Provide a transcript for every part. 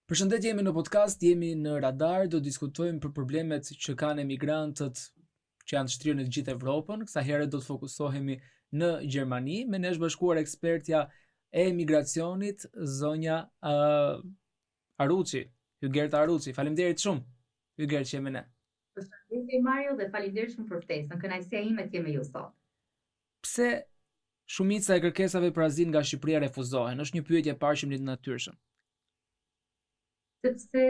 Përshëndetje, jemi në podcast, jemi në radar, do diskutojmë për problemet që kanë emigrantët që janë shtrirë në të gjithë Evropën. Kësa herë do të fokusohemi në Gjermani, me ne është bashkuar ekspertja e emigracionit, zonja Aruçi, Hygerta Aruçi. Faleminderit shumë, Hyger që jemi ne. Përshëndetje Mario dhe faleminderit shumë për ftesën. Kënaqësia ime të jem me ju sot. Pse shumica e kërkesave për azil nga Shqipëria refuzohen? Është një pyetje e parë që më natyrshëm. Sepse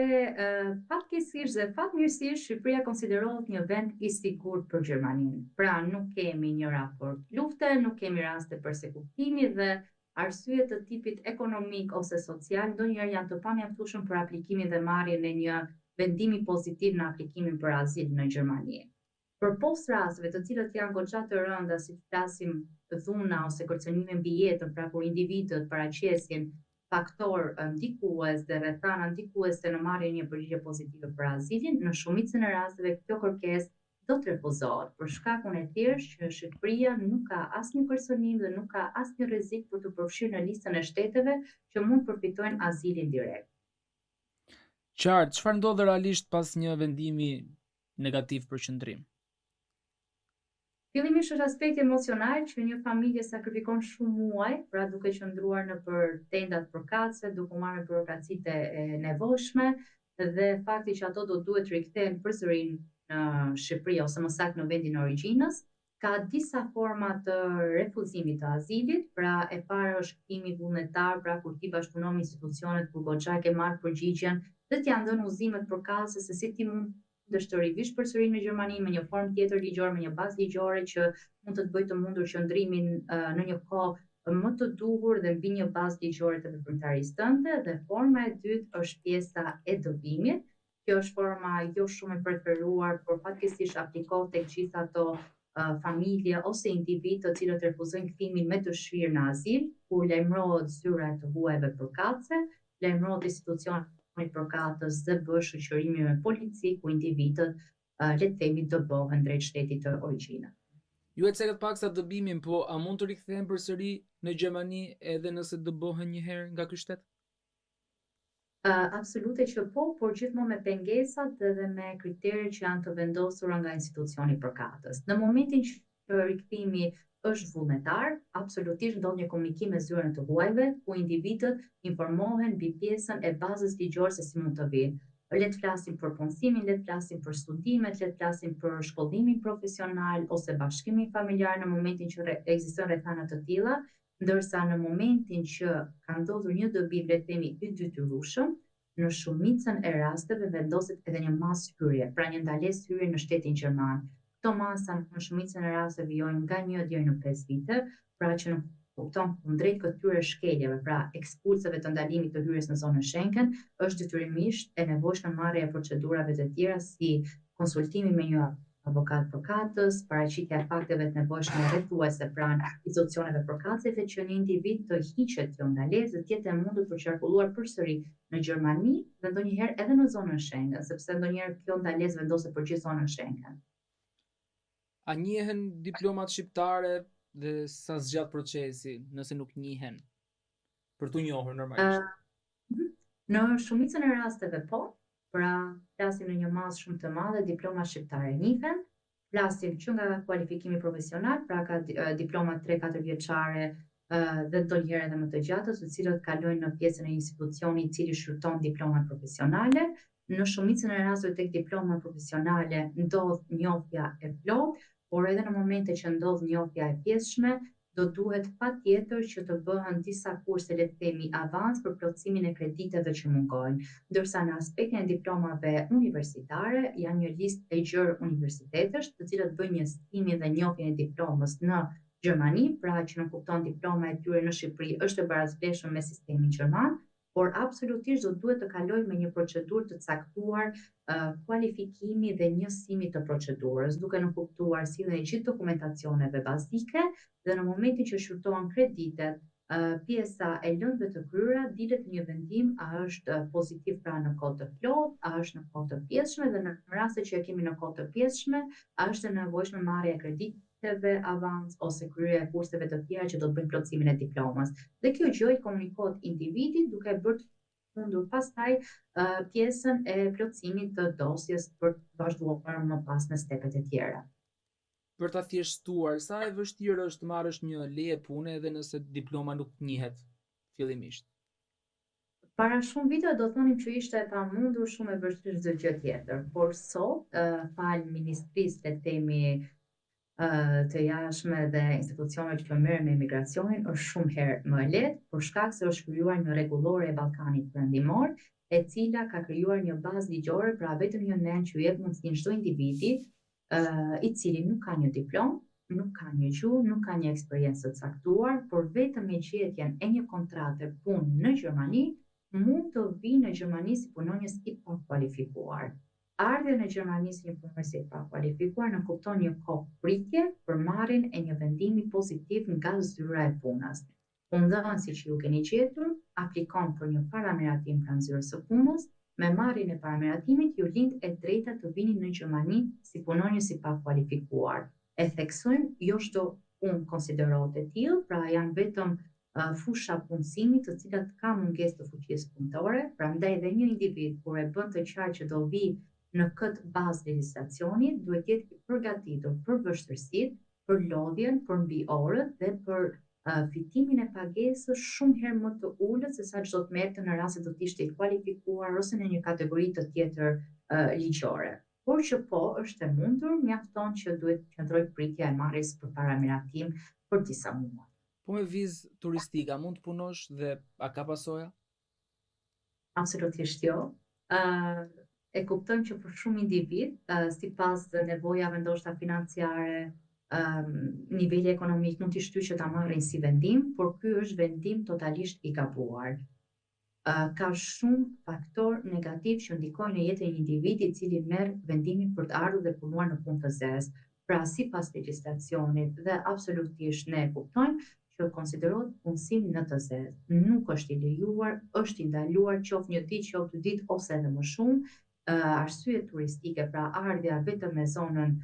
fatkeqësisht dhe fatmirësisht Shqipëria konsiderohet një vend i sigurt për Gjermaninë. Pra nuk kemi një raport lufte, nuk kemi raste persekutimi dhe arsye të tipit ekonomik ose social ndonjëherë janë të pamjaftueshëm për aplikimin dhe marrjen e një vendimi pozitiv në aplikimin për azil në Gjermani. Për post rasteve të cilët janë goxha të rënda, si flasim dhuna ose kërcënime mbi jetën, pra kur individët paraqesin faktor ndikues dhe rrethana ndikuese në marrjen e një përgjigje pozitive për azilin, në shumicën e rasteve kjo kërkesë do të refuzohet për shkakun e thjeshtë që Shqipëria nuk ka asnjë kërcënim dhe nuk ka asnjë rrezik për të përfshirë në listën e shteteve që mund përfitojnë azilin direkt. Qartë, çfarë ndodh realisht pas një vendimi negativ për qëndrim? Fillimisht është aspekti emocional që një familje sakrifikon shumë muaj, pra duke qëndruar në për tendat përkatëse, duke marrë burokracitë e nevojshme dhe fakti që ato do duhet rikthehen përsëri në Shqipëri ose më saktë në vendin e origjinës, ka disa forma të refuzimit të azilit, pra e para është kthimi vullnetar, pra kur ti bashkëpunon me institucionet kur goxha ke marrë përgjigjen dhe t'janë dhënë udhëzimet përkatëse se si ti mund të rivish përsëri në Gjermani me një formë tjetër ligjore, me një bazë ligjore që mund të të bëjë të mundur qëndrimin në një kohë më të duhur dhe mbi një bazë ligjore të veprimtarisë tënde, dhe forma e dytë është pjesa e dobimit. Kjo është forma jo shumë e preferuar, por fatkeqësisht aplikohet tek gjithë ato familje ose individ të cilët refuzojnë kthimin me dëshirë në azil, kur lajmërohet zyra e të huajve përkatëse, lajmërohet institucioni përkatës dhe bëhet shoqërimi me polici ku individët le të themi dëbohen drejt shtetit të origjinës. Ju e cekët pak sa dëbimin, po a mund të rikthehen përsëri në Gjermani edhe nëse dëbohen një herë nga ky shtet? Absolute që po, por gjithmonë me pengesat dhe me kriteret që janë të vendosura nga institucioni përkatës. Në momentin që rikthimi është vullnetar, absolutisht ndodh një komunikim me zyrën e të huajve, ku individët informohen mbi pjesën e bazës ligjore se si mund të vinë. Le të flasim për punësimin, le të flasim për studimet, le të flasim për shkollimin profesional ose bashkimin familjar në momentin që ekzistojnë rrethana të tilla, ndërsa në momentin që ka ndodhur një dobim, le të themi i detyrueshëm, në shumicën e rasteve vendoset edhe një masë hyrje, pra një ndalesë hyrje në shtetin gjerman. Këto masa në shumicën e rasteve vijojnë nga 1 deri në 5 vite, pra që në kupton kundrejt këtyre shkeljeve, pra ekspulseve të ndalimit të hyrjes në zonën Schengen, është detyrimisht e nevojshme marrja e procedurave të tjera si konsultimi me një avokat përkatës, paraqitja e fakteve të nevojshme rrethuese pranë institucioneve përkatëse që një individ të hiqet kjo ndalesë dhe të jetë e mundur për qarkulluar përsëri në Gjermani dhe ndonjëherë edhe në zonën Schengen, sepse ndonjëherë kjo ndalesë vendoset për gjithë zonën Schengen. A njihen diplomat shqiptare dhe sa zgjat procesi nëse nuk njihen? Për t'u njohur normalisht. Në shumicën e rasteve po, pra flasim në një masë shumë të madhe diplomat shqiptare njihen, flasim që nga kualifikimi profesional, pra ka diplomat 3-4 vjeçare dhe ndonjëherë edhe më të gjata, të cilët kalojnë në pjesën e institucionit i cili shërton diplomat profesionale. Në shumicën e rasteve tek diplomat profesionale ndodh njohja e plotë, por edhe në momente që ndodh njohja e pjesshme, do duhet patjetër që të bëhen disa kurse, le të themi avans për plotësimin e krediteve që mungojnë. Ndërsa në aspektin e diplomave universitare janë një listë e gjerë universitetesh, të cilët bëjnë një stimin dhe njohjen e diplomës në Gjermani, pra që në kupton diploma e tyre në Shqipëri është e barazvlefshme me sistemin gjerman, por absolutisht do duhet të kalojë me një procedurë të caktuar kualifikimi dhe njësimi të procedurës, duke në kuptuar sjelljen e gjithë dokumentacioneve bazike dhe në momentin që shfrytohen kreditet, pjesa e lëndëve të kryera dilet një vendim a është pozitiv pra në kohë të plotë, a është në kohë të pjesshme dhe në raste që e kemi në kohë të pjesshme, a është e nevojshme marrja e krediteve avans ose kryerja e kurseve të tjera që do të bëjnë plotësimin e diplomës. Dhe kjo gjë i komunikohet individit duke bërë mundur pastaj pjesën e plotësimit të dosjes për të vazhduar më pas në stepet e tjera. Për ta thjeshtuar, sa e vështirë është të marrësh një leje pune edhe nëse diploma nuk njihet fillimisht. Para shumë vite do thonim që ishte e pamundur, shumë e vështirë çdo gjë tjetër, por sot, fal ministrisë le të themi të jashtme dhe institucioneve që merren me imigracionin është shumë herë më e lehtë për shkak se është krijuar një rregullore e Ballkanit Perëndimor, e cila ka krijuar një bazë ligjore, pra vetëm një nen që jep mundësinë çdo individi i cili nuk ka një diplomë, nuk ka një gjuhë, nuk ka një eksperiencë të caktuar, por vetëm me gjetjen e një kontrate punë në Gjermani mund të vinë në Gjermani si punonjës i pakualifikuar. Ardhja në Gjermani si një punonjës i pakualifikuar në kupton një kohë pritje për marrjen e një vendimi pozitiv nga zyra e punës. Punëdhënësi që ju keni gjetur aplikon për një paramiratim pranë zyrës së punës, me marrjen e paramiratimit ju lind e drejta të vini në Gjermani si punonjës i pakualifikuar. E theksojmë, jo çdo punë konsiderohet e tillë, pra janë vetëm fusha punësimit të cilat ka mungesë të fuqisë punëtore, prandaj dhe një individ kur e bën të qartë që do vi në këtë bazë legjislacioni, duhet jetë i përgatitur për vështirësitë, për lodhjen, për mbi orët dhe për fitimin e pagesës shumë herë më të ulët se sa çdo të merrte në rast se do të ishte i kualifikuar ose në një kategori të tjetër ligjore. Por që po është e mundur, mjafton që duhet të qëndroj pritja e marrjes për paramiratim për disa muaj. Po me vizë turistika mund të punosh dhe a ka pasoja? Absolutisht jo. E kuptojmë që për shumë individ, sipas nevojave ndoshta financiare, niveli ekonomik nuk t'i shtyjë që ta marrin si vendim, por ky është vendim totalisht i gabuar. Ka shumë faktor negativ që ndikojnë në jetën e një individi i cili merr vendimin për të ardhur dhe punuar në punë të zezë. Pra sipas legjislacionit dhe absolutisht ne e kuptojmë që konsiderohet punësim në të zezë. Nuk është i lejuar, është i ndaluar qoftë një ditë, qoftë dy ditë ose edhe më shumë. Arsye turistike, pra ardhja vetëm me zonën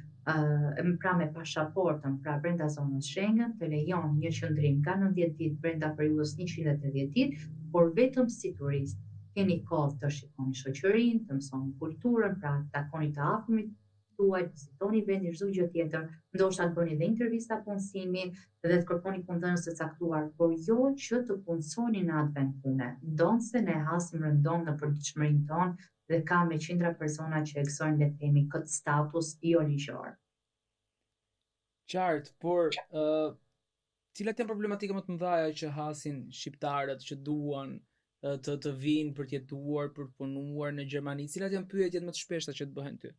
pra me pasaportën, pra brenda zonës Schengen, të lejon një qëndrim nga 90 ditë brenda periudhës 180 ditë, por vetëm si turist. Keni kohë të shikoni shoqërinë, të mësoni kulturën, pra të takoni të afërmit tuaj, të vizitoni vendin, çdo gjë tjetër, ndoshta të bëni edhe intervista punësimi dhe të kërkoni punëdhënës të caktuar, por jo që të punësoni në atë vend pune. Ndonse ne hasim rëndom në përditshmërinë tonë dhe ka me qindra persona që e gëzojnë le të themi këtë status jo ligjor. Qartë, por cilat janë problematikat më të mëdha që hasin shqiptarët që duan të vinë për të jetuar, për të punuar në Gjermani? Cilat janë pyetjet më të shpeshta që të bëhen ty?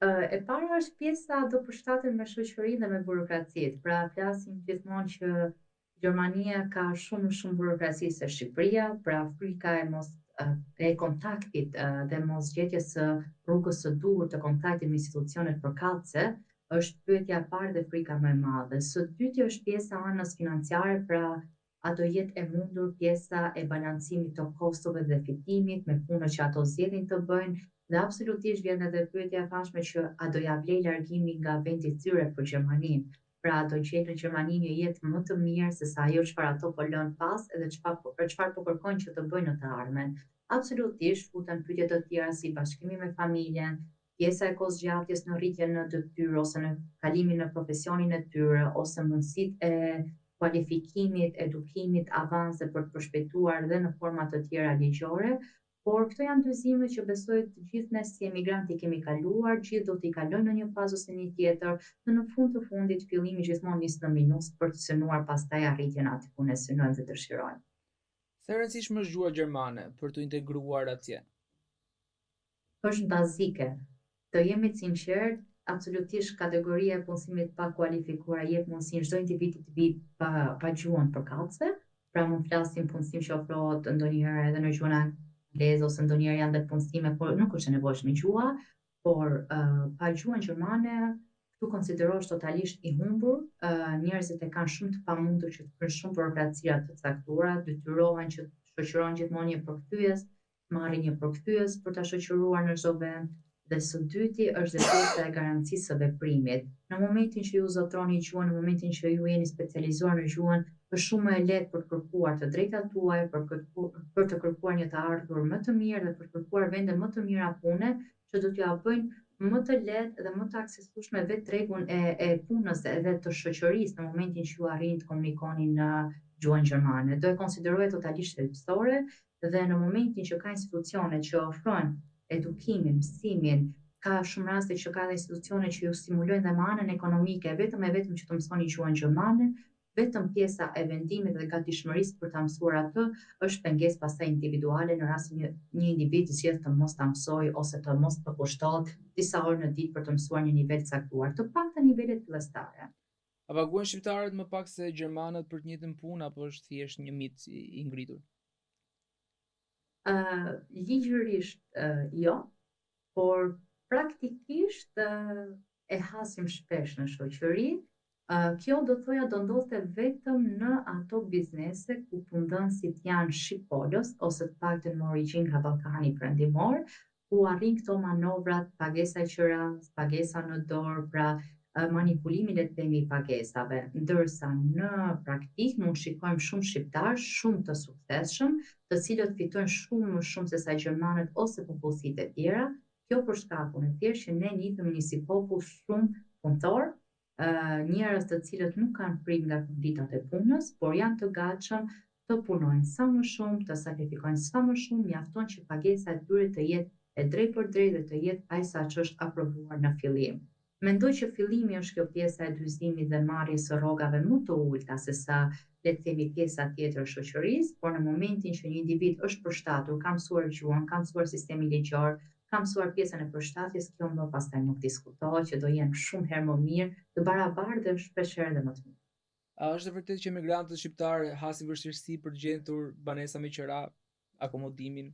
E para është pjesa do përshtatet me shoqërinë dhe me burokracitë. Pra flasim gjithmonë që Gjermania ka shumë burokraci se Shqipëria, pra frika e mos e kontaktit dhe mos gjetjes së rrugës së duhur të kontaktit me institucionet përkatëse është pyetja e parë dhe frika më e madhe. Së dyti është pjesa anës financiare, pra a do jetë e mundur pjesa e balancimit të kostove dhe fitimit me punën që ato zgjedhin të bëjnë. Dhe absolutisht vjen edhe pyetja e fashme që a do ja vlej largimi nga vendi i tyre për Gjermaninë. Pra do gjejnë në Gjermani një jetë më të mirë se sa ajo çfarë ato po lënë pas edhe çfarë po kërkojnë që të bëjnë në të ardhmen. Absolutisht futen pyetje të tjera si bashkimi me familjen, pjesa e kosggjatjes në rritjen në detyrë ose në kalimin në profesionin e tyre ose mundësitë e kualifikimit, edukimit, avanse për të përshpejtuar dhe në forma të tjera ligjore. Por këto janë dyzime që besoj të gjithë ne si emigranti kemi kaluar, gjithë do t'i kalojnë në një fazë ose një tjetër, dhe në fund të fundit fillimi gjithmonë nis në minus për të synuar pastaj arritjen aty ku ne synojmë dhe dëshirojmë. Sa e rëndësishme është gjuha gjermane për të integruar atje? Është bazike. Të jemi të sinqert, absolutisht kategoria e punësimit pa kualifikuar jep mundësinë çdo individi të vi pa gjuhën përkatëse, pra mund flasim punësim që ofrohet ndonjëherë edhe në gjuhën angleze ose ndonjëherë janë dhe punësime, por nuk është e nevojshme gjuha, por pa gjuhën gjermane këtu konsiderohesh totalisht i humbur. Njerëzit e kanë shumë të pamundur që të kryejnë shumë burokracia të caktuara, detyrohen që të shoqërojnë gjithmonë një përkthyes, marrin një përkthyes për ta shoqëruar në çdo vend Dhe së dyti është dhe pjesa e garancisë së veprimit. Në momentin që ju zotroni gjuhën, në momentin që ju jeni specializuar në gjuhën, është shumë më e lehtë për të kërkuar të drejtat tuaj, për të kërkuar një të ardhur më të mirë dhe për të kërkuar vende më të mira pune, që do t'ja bëjnë më të lehtë dhe më të aksesueshme vetë tregun e punës edhe të shoqërisë në momentin që ju arrini të komunikoni në gjuhën gjermane. Do e konsiderohet totalisht shqetësore dhe në momentin që ka institucione që ofrojnë edukimin, mësimin, ka shumë raste që ka dhe institucione që ju stimulojnë dhe me anën ekonomike, vetëm që të mësoni gjuhën gjermane, vetëm pjesa e vendimit dhe gatishmërisë për ta mësuar atë është pengesë pastaj individuale në rastin një individ i zgjedh të mos ta mësoj ose të mos të kushtohet disa orë në ditë për të mësuar një nivel caktuar, të paktën nivelet fillestare. A paguajnë shqiptarët më pak se gjermanët për të njëjtën punë apo është thjesht një mit i ngritur? Ligjërisht jo, por praktikisht e hasim shpesh në shoqëri. Kjo do thoja do ndodhte vetëm në ato biznese ku punëdhënësit janë shqipolës ose të paktën me origjinë nga Ballkani Perëndimor, ku arrin këto manovrat, pagesa qëras, pagesa në dorë, pra manipulimi le të themi i pagesave, ndërsa në praktik mund shikojmë shumë shqiptarë shumë të suksesshëm, të cilët fitojnë shumë më shumë se sa gjermanët ose popullsitë e tjera. Kjo për shkakun e thjeshtë që ne nihemi si popull shumë punëtor, njerëz të cilët nuk kanë frikë nga konditat e punës, por janë të gatshëm të punojnë sa më shumë, të sakrifikojnë sa më shumë, mjafton që pagesa e tyre të jetë e drejtë për drejtë dhe të jetë aq sa që është aprovuar në fillim. Mendoj që fillimi është kjo pjesa e dyzimit dhe marrjes së rrogave më të ulta se sa le të themi pjesa tjetër e shoqërisë, por në momentin që një individ është përshtatur, ka mësuar gjuhën, ka mësuar sistemin ligjor, ka mësuar pjesën e përshtatjes, kjo më pastaj nuk diskutohet që do jenë shumë herë më mirë, të barabartë dhe shpeshherë edhe më të mirë. A është e vërtetë që emigrantët shqiptarë hasin vështirësi për të gjetur banesa me qira, akomodimin?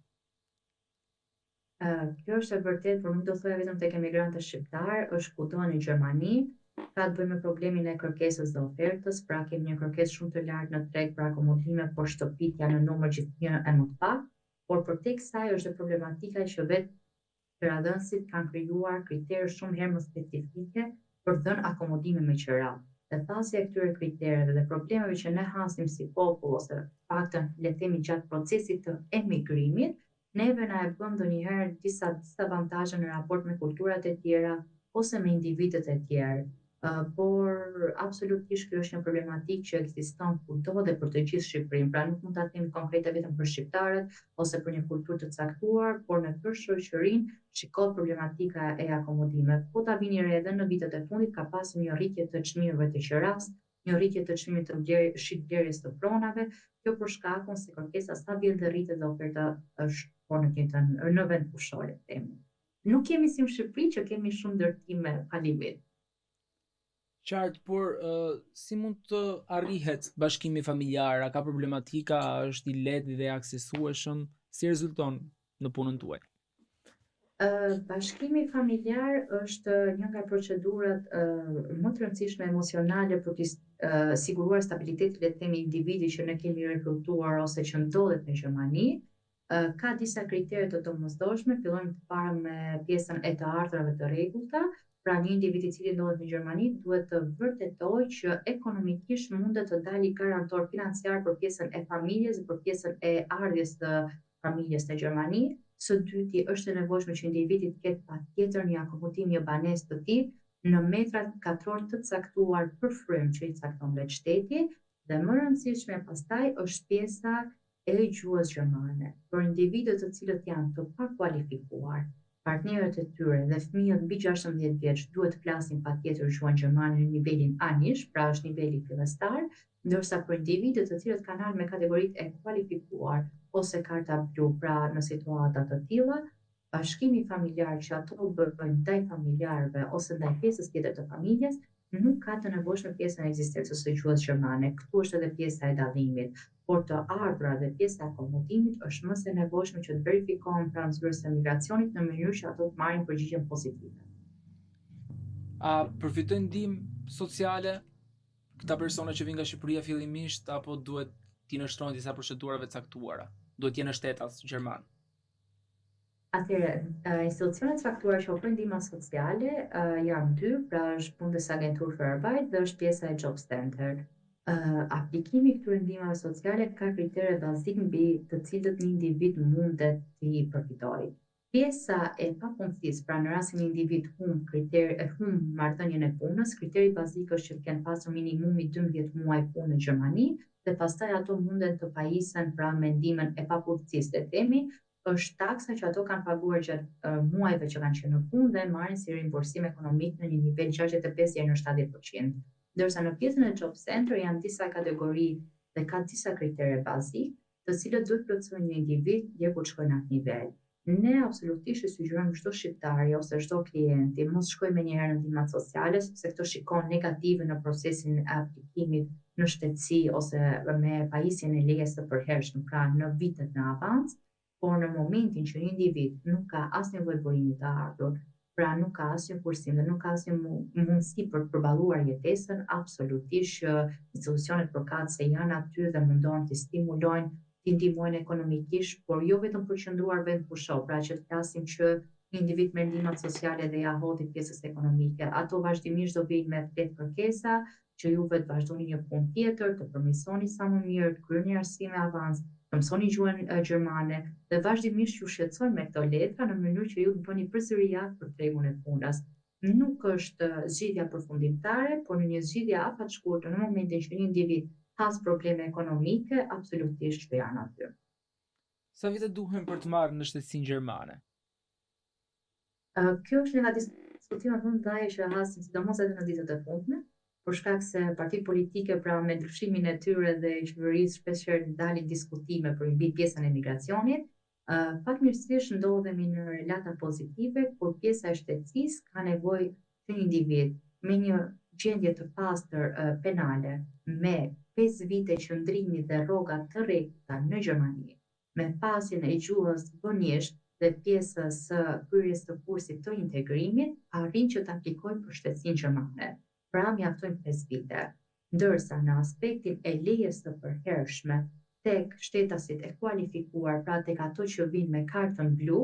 Kjo është e vërtetë, por nuk do thoya vetëm tek emigrantët shqiptarë, është kudo në Gjermani, ka të bëjë me problemin e kërkesës dhe ofertës, pra kemi një kërkesë shumë të lartë në treg për akomodime, por shtëpitë janë në numër gjithnjë e më të pak, por përtek kësaj është dhe problematika që vetë qeradhënësit kanë krijuar kritere shumë herë më specifike për të dhënë akomodime me qira. Dhe thasja e këtyre kritereve dhe problemeve që ne hasim si popull ose paktën le të themi gjatë procesit të emigrimit, neve na e bën ndonjëherë disa disavantazhe në raport me kulturat e tjera ose me individët e tjerë. Por absolutisht kjo është një problematikë që ekziston kudo dhe për të gjithë Shqipërinë, pra nuk mund ta themi konkrete vetëm për shqiptarët ose për një kulturë të caktuar, por në tërë shoqërinë shikohet problematika e akomodimeve. Po ta vini re edhe në vitet e fundit ka pasur një rritje të çmimeve të qiras, një rritje të çmimit të shitblerjes të pronave, kjo për shkakun se kërkesa stabil dhe rritet dhe oferta është po në vend pushore, themi. Nuk kemi si në Shqipëri që kemi shumë ndërtime pa limit. Qartë, por si mund të arrihet bashkimi familjar? A ka problematika? A është i lehtë dhe aksesueshëm? Si rezulton në punën tuaj? Bashkimi familjar është një nga procedurat më të rëndësishme emocionale për të siguruar stabilitetin le të themi individi që ne kemi rekrutuar ose që ndodhet në Gjermani. Ka disa kritere të domosdoshme, fillojmë të para me pjesën e të ardhrave të rregullta. Pra një individ i cili ndodhet në Gjermani duhet të vërtetojë që ekonomikisht mundet të dalë garantor financiar për pjesën e familjes, për pjesën e ardhjes të familjes në Gjermani. Së dyti është e nevojshme që individi të ketë patjetër një akomodim, një banesë të tillë në metrat katror të caktuar për frymë që i cakton vetë shteti, dhe më rëndësishme pastaj është pjesa e gjuhës gjermane. Për individët të cilët janë të pakualifikuar, partnerët e tyre dhe fëmijët mbi 16 vjeç duhet të flasin patjetër gjuhën gjermane në nivelin A1, pra është niveli fillestar, ndërsa për individët të cilët kanë ardhur me kategoritë e kualifikuar ose karta blu, pra në situata të tilla, bashkimi familjar që ato bëjnë ndaj familjarëve ose ndaj pjesës tjetër të familjes, nuk ka të nevojshme pjesën e ekzistencës së gjuhës gjermane. Këtu është edhe pjesa e dallimit, por të ardhurat dhe pjesa e akomodimit është më së nevojshme që të verifikohen pranë zyrës së migracionit në mënyrë që ato të marrin përgjigjen pozitive. A përfitojnë ndihmë sociale këta persona që vinë nga Shqipëria fillimisht apo duhet t'i nënshtrojnë disa procedurave caktuara? Duhet të jenë shtetas gjerman? Atëherë, institucionet caktuara që ofrojnë ndihma sociale janë dy, pra është Bundesagentur für Arbeit dhe është pjesa e Job Center. Aplikimi i këtyre ndihmave sociale ka kritere bazik mbi të cilët një individ mundet t'i përfitojë. Pjesa e papunësisë, pra në rastin një individ humb marrëdhënien e punës, kriteri bazik është që të kenë pasur minimumi 12 muaj punë në Gjermani dhe pastaj ato munden të pajisen pra me ndihmën e papunësisë, le të themi, është taksa që ato kanë paguar gjatë muajve që kanë qenë në punë dhe marrin si rimbursim ekonomik në një nivel 65 deri në 70%. Ndërsa në pjesën e Job Center janë disa kategori dhe ka disa kritere bazik, të cilët duhet plotësojnë një individ deri kur të shkojnë në atë nivel. Ne absolutisht e sugjerojmë çdo shqiptari ose çdo klienti mos shkojë menjëherë në ndihmat sociale sepse këto shikon negative në procesin e aplikimit në shtetësi ose me pajisjen e lejes së përhershme, pra në vitet në avans, por në momentin që një individ nuk ka asnjë burimi të ardhur, pra nuk ka asnjë kursim dhe nuk ka asnjë mundësi për të përballuar jetesën, absolutisht që institucionet përkatëse janë aty dhe mundohen të stimulojnë t'i ndihmojnë ekonomikisht, por jo vetëm përqendruar vend pushon, pra që të flasim që një individ me ndihmat sociale dhe ja hodhi pjesës ekonomike. Ato vazhdimisht do vijnë me fletë kërkesa që juve të vazhdoni një punë tjetër, të përmirësoni sa më mirë, të kryeni arsime avans, të mësoni gjuhën gjermane dhe vazhdimisht ju shqetësojnë me këto letra në mënyrë që ju të bëni përsëri jaftë për tregun e punës. Nuk është zgjidhja përfundimtare, por në një zgjidhje afatshkurtër në momentin që një individ has probleme ekonomike, absolutisht që janë aty. Sa vite duhen për të marrë në shtetësinë gjermane? Kjo është një nga diskutimet më të mëdha që hasim sidomos edhe në ditët e fundme, për shkak se partitë politike pra me ndryshimin e tyre dhe qeverisë shpeshherë dalin diskutime për mbi pjesën e migracionit. Fatmirësisht ndodhemi në relata pozitive, kur pjesa e shtetësisë ka nevojë që një individ me një gjendje të pastër penale, me 5 vite qëndrimi dhe rroga të rregullta në Gjermani, me pasjen e gjuhës vonisht dhe pjesës së kryerjes së kursit të integrimit, arrin që të aplikojë për shtetësinë gjermane. Pra mjaftojnë 5 vite. Ndërsa në aspektin e lejes së përhershme tek shtetasit e kualifikuar, pra tek ato që vinë me kartën blu,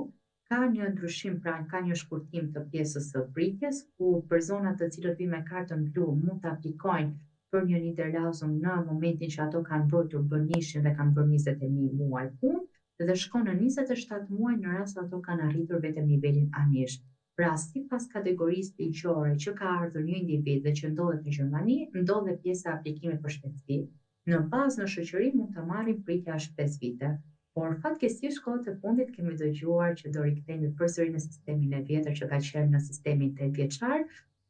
ka një ndryshim, pra ka një shkurtim të pjesës së pritjes, ku personat të cilët vinë me kartën blu mund të aplikojnë për një Niderlauzum në momentin që ato kanë mbrojtur bënishin dhe kanë bërë 21 muaj punë dhe shkon në 27 muaj në rast se ato kanë arritur vetëm nivelin anish. Pra, sipas kategorisë ligjore që ka ardhur një individ dhe që ndodhet në Gjermani, ndodhet pjesa e aplikimit për shtetësi. Në bazë në shoqëri mund të marrin pritje as 5 vite. Por fatkeqësisht kohët e fundit kemi dëgjuar që do rikthehemi përsëri në sistemin e vjetër që ka qenë në sistemin 8 vjeçar,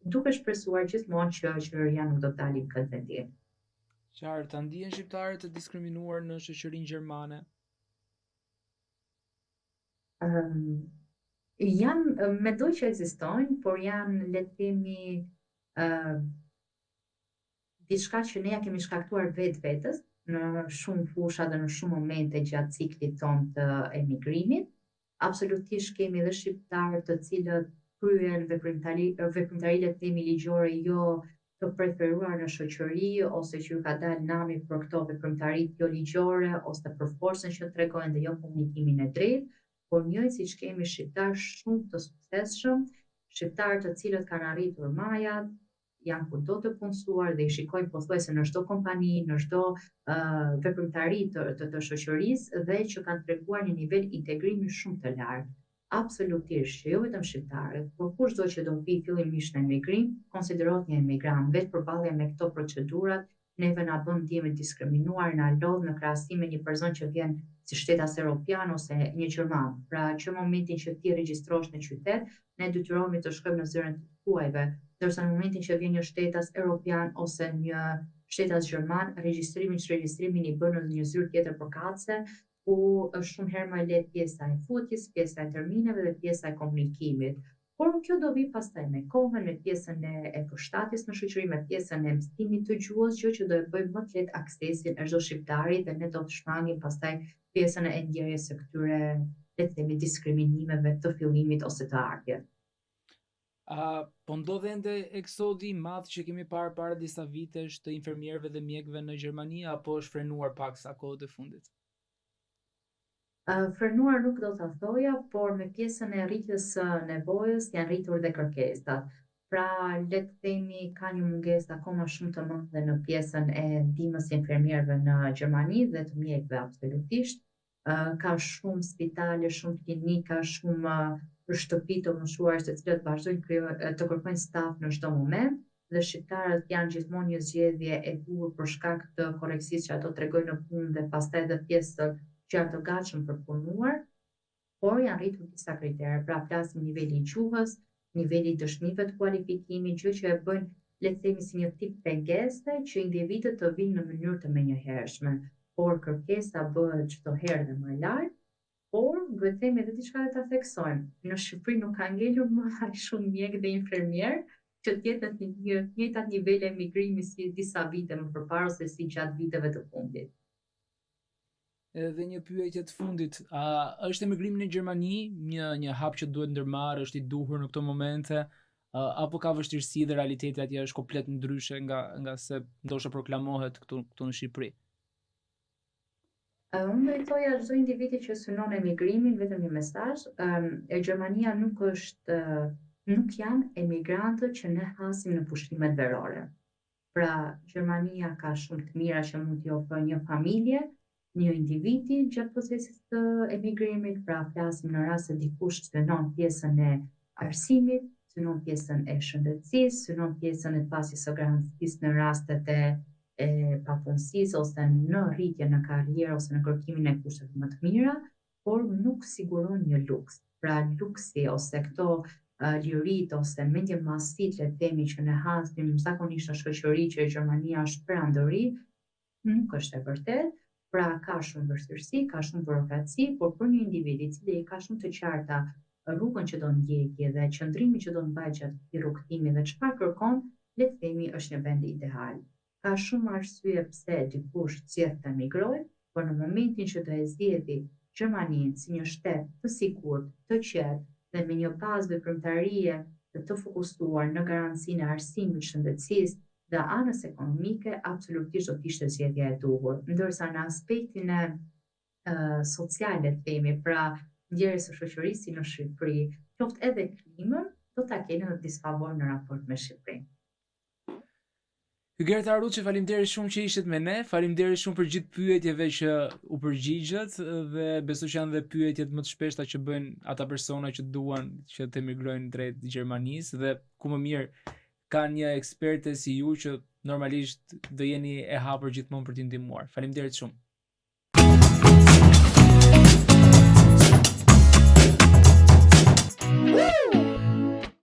duke shpresuar gjithmonë që qeveria nuk do të dalin këtë vendim. Qartë, a ndihen shqiptarët të diskriminuar në shoqërinë gjermane? Mendoj që ekzistojnë, por janë, le të themi, diçka që ne ja kemi shkaktuar vetes në shumë fusha dhe në shumë momente gjatë ciklit ton të emigrimit. Absolutisht kemi edhe shqiptarë të cilët kryen veprimtari le të themi ligjore jo të preferuar në shoqëri ose që ju ka dalë nami për këto veprimtaritë jo ligjore ose për forcën që tregojnë dhe jo komunikimin e drejtë, por njëjtë kemi shqiptarë shumë të suksesshëm, shqiptarë të cilët kanë arritur majat, janë kudo të punësuar dhe i shikojnë pothuajse në çdo kompani, në çdo veprimtari të shoqërisë dhe që kanë treguar një nivel integrimi shumë të lartë. Absolutisht që jo vetëm shqiptarët, por kushdo që do vi fillimisht në emigrim, konsiderohet një emigrant. Vetë përballja me këto procedurat neve na bën ndjehemi diskriminuar, na lodh në krahasim me një person që vjen si shtetas evropian ose një gjerman. Pra që momentin që ti regjistrohesh në qytet, ne detyrohemi të shkojmë në zyrën e tuajve, ndërsa në momentin që vjen një shtetas evropian ose një shtetas gjerman, regjistrimin i bën në një zyrë tjetër përkatëse, ku është shumë herë më lehtë pjesa e futjes, pjesa e termineve dhe pjesa e komunikimit. Por kjo do vi pastaj me kohën, me pjesën e përshtatjes në shoqëri, me pjesën e mësimit të gjuhës, gjë që do e bëjë më të lehtë aksesin e çdo shqiptari dhe ne do të shmangim pastaj pjesën e ndjerjes së këtyre, le të themi, diskriminimeve të fillimit ose të ardhjes. Po ndodh ende eksodi i madh që kemi parë para disa vitesh të infermierëve dhe mjekëve në Gjermani apo është frenuar pak sa kohët e fundit? Frenuar nuk do ta thoja, por me pjesën e rritjes së nevojës janë rritur dhe kërkesat. Pra, le të themi ka një mungesë akoma shumë të madhe në pjesën e ndihmës së infermierëve në Gjermani dhe të mjekëve absolutisht. Ka shumë spitale, shumë klinika, shumë shtëpi të moshuar të cilët vazhdojnë të kërkojnë staf në çdo moment dhe shqiptarët janë gjithmonë një zgjedhje e duhur për shkak të korrektësisë që ato tregojnë në punë dhe pastaj edhe pjesë që janë të gatshëm për punuar, por janë rritur disa kritere. Pra flasim niveli i gjuhës, niveli i dëshmive të kualifikimit, gjë që e bëjnë le të themi si një tip pengese që individët të vinë në mënyrë të menjëhershme, por kërkesa bëhet çdo herë dhe më e lartë, por duhet themi edhe diçka dhe ta theksojmë. Në Shqipëri nuk ka ngelur më aq shumë mjek dhe infermier që të jetë në të njëjtat nivele emigrimi si disa vite më përpara ose si gjatë viteve të fundit. Edhe një pyetje të fundit, a është emigrimi në Gjermani një hap që duhet ndërmarrë, është i duhur në këto momente, apo ka vështirësi dhe realiteti atje është komplet ndryshe nga se ndoshta proklamohet këtu në Shqipëri? Unë do i thoja çdo individi që synon emigrimin vetëm një mesazh, Gjermania nuk janë emigrantët që ne hasim në pushtimet verore. Pra, Gjermania ka shumë të mira që mund t'i ofrojë një familje, një individi gjatë procesit të emigrimit, pra flasim në rast se dikush synon pjesën e arsimit, synon pjesën e shëndetësisë, synon pjesën e pasjes së garancisë në rastet e papunësisë ose në rritje në karrierë ose në kërkimin e kushteve më të mira, por nuk siguron një luks. Pra luksi ose këto lirit ose mendje masit le të themi që ne hasim zakonisht në shoqëri që Gjermania është perandori, nuk është e vërtetë. Pra ka shumë vështirësi, ka shumë burokraci, por për një individ i cili ka shumë të qarta rrugën që do ndjekë dhe qëndrimin që do mbajë gjatë këtij rrugtimi dhe çfarë kërkon, le të themi është një vend ideal. Ka shumë arsye pse dikush zgjedh të emigrojë, por në momentin që do e zgjedhë Gjermaninë si një shtet të sigurt, të qetë dhe me një bazë veprimtarie të fokusuar në garancinë e arsimit, shëndetësisë dhe anës ekonomike, absolutisht do t'ishte zgjedhja e duhur. Ndërsa në aspektin e social, le të themi, pra ndjerjes së shoqërisë në Shqipëri, qoftë edhe klimën, do ta keni në disfavor në raport me Shqipërinë. Gerta Aruçi, faleminderit shumë që ishit me ne, faleminderit shumë për gjithë pyetjeve që u përgjigjet dhe besoj që janë dhe pyetjet më të shpeshta që bëjnë ata persona që duan që të emigrojnë drejt Gjermanisë dhe ku më mirë ka një eksperte si ju që normalisht do jeni e hapur gjithmonë për t'i ndihmuar. Faleminderit shumë.